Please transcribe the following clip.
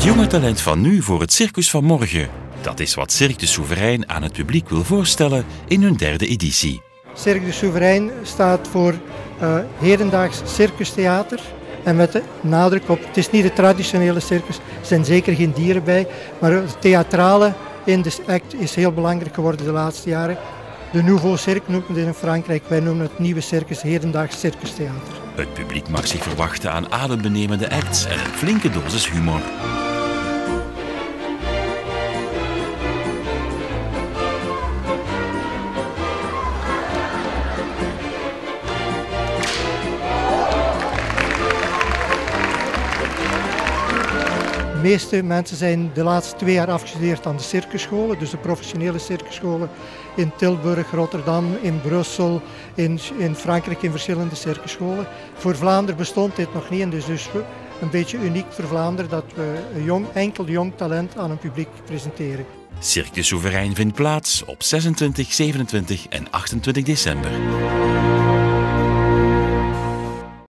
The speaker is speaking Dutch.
Het jonge talent van nu voor het circus van morgen. Dat is wat Cirque du Souverain aan het publiek wil voorstellen in hun derde editie. Cirque du Souverain staat voor hedendaags circustheater. En met de nadruk op, het is niet de traditionele circus, er zijn zeker geen dieren bij, maar het theatrale in de act is heel belangrijk geworden de laatste jaren. De Nouveau Cirque noemt het in Frankrijk, wij noemen het nieuwe circus hedendaags circustheater. Het publiek mag zich verwachten aan adembenemende acts en een flinke dosis humor. De meeste mensen zijn de laatste 2 jaar afgestudeerd aan de circusscholen, dus de professionele circusscholen in Tilburg, Rotterdam, in Brussel, in Frankrijk in verschillende circusscholen. Voor Vlaanderen bestond dit nog niet en dus een beetje uniek voor Vlaanderen dat we een enkel jong talent aan een publiek presenteren. Cirque du Souverain vindt plaats op 26, 27 en 28 december.